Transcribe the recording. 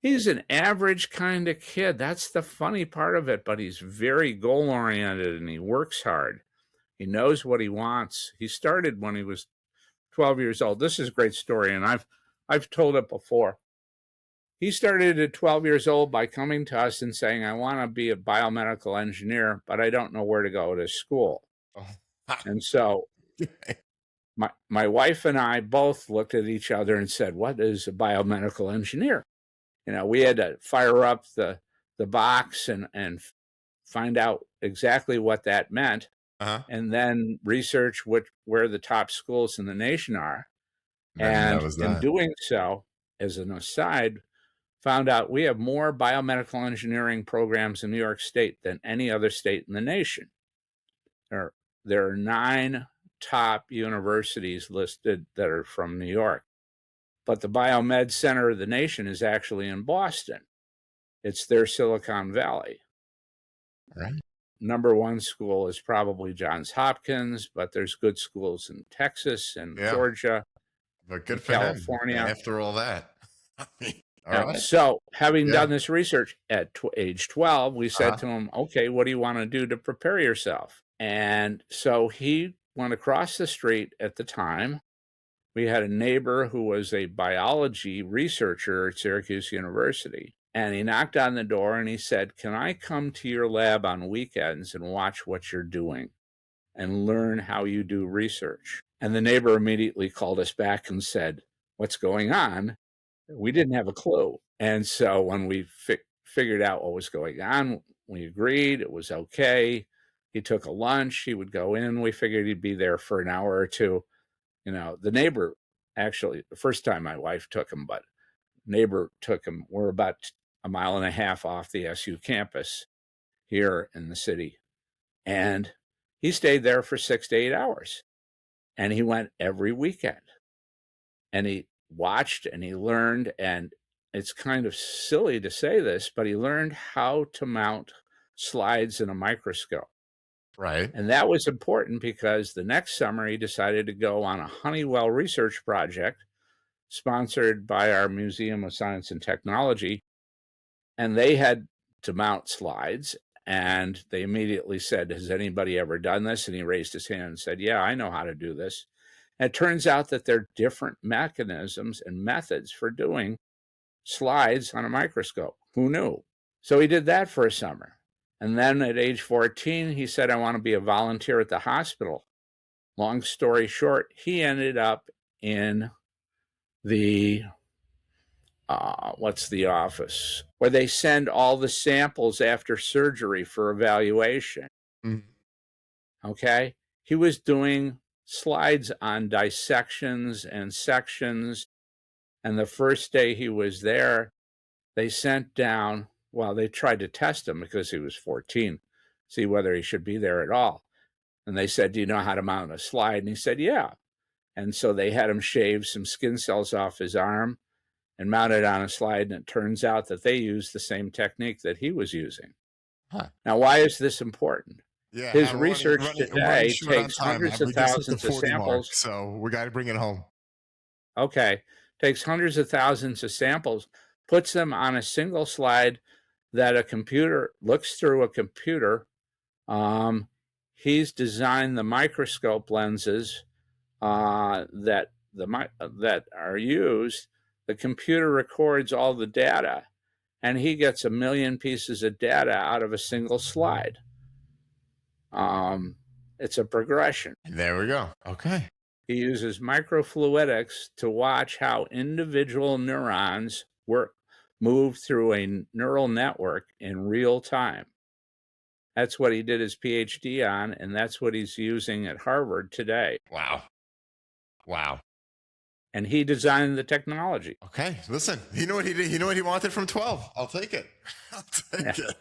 He's an average kind of kid. That's the funny part of it, but he's very goal-oriented and he works hard. He knows what he wants. He started when he was 12 years old. This is a great story, and I've told it before. He started at 12 years old by coming to us and saying, I want to be a biomedical engineer, but I don't know where to go to school. Oh. And so my wife and I both looked at each other and said, what is a biomedical engineer? You know, we had to fire up the box and find out exactly what that meant, and then research where the top schools in the nation are. Man, And in doing so, as an aside, found out we have more biomedical engineering programs in New York State than any other state in the nation. There are 9 top universities listed that are from New York. But the Biomed Center of the nation is actually in Boston. It's their Silicon Valley. Right. Number 1 school is probably Johns Hopkins, but there's good schools in Texas and Georgia, but good and for California. Him. After all that. So having done this research at age 12, we said to him, okay, what do you want to do to prepare yourself? And so he went across the street at the time. We had a neighbor who was a biology researcher at Syracuse University. And he knocked on the door and he said, can I come to your lab on weekends and watch what you're doing and learn how you do research? And the neighbor immediately called us back and said, what's going on? We didn't have a clue. And so when we figured out what was going on, we agreed it was okay. He took a lunch. He would go in. We figured he'd be there for an hour or two. You know, the neighbor, actually, the first time my wife took him, but neighbor took him. We're about a mile and a half off the SU campus here in the city. And he stayed there for 6 to 8 hours. And he went every weekend. And he watched and he learned, and it's kind of silly to say this, but he learned how to mount slides in a microscope. Right. And that was important because the next summer he decided to go on a Honeywell research project sponsored by our Museum of Science and Technology. And they had to mount slides. And they immediately said, has anybody ever done this? And he raised his hand and said, yeah, I know how to do this. And it turns out that there are different mechanisms and methods for doing slides on a microscope. Who knew? So he did that for a summer. And then at age 14, he said, I want to be a volunteer at the hospital. Long story short, he ended up in the, what's the office? Where they send all the samples after surgery for evaluation. Mm-hmm. Okay? He was doing slides on dissections and sections. And the first day he was there, they sent down, well, they tried to test him because he was 14, see whether he should be there at all. And they said, do you know how to mount a slide? And he said, yeah. And so they had him shave some skin cells off his arm and mount it on a slide. And it turns out that they used the same technique that he was using. Now, why is this important? Yeah, his research today takes hundreds of thousands of samples. So we got to bring it home. Okay. Takes hundreds of thousands of samples, puts them on a single slide that a computer looks through a computer. He's designed the microscope lenses that are used. The computer records all the data, and he gets 1 million pieces of data out of a single slide. It's a progression. There we go. Okay. He uses microfluidics to watch how individual neurons move through a neural network in real time. That's what he did his PhD on, and that's what he's using at Harvard today. Wow. Wow. And he designed the technology. Okay, listen, you know what he did? You know what he wanted from 12? I'll take it. I'll take it.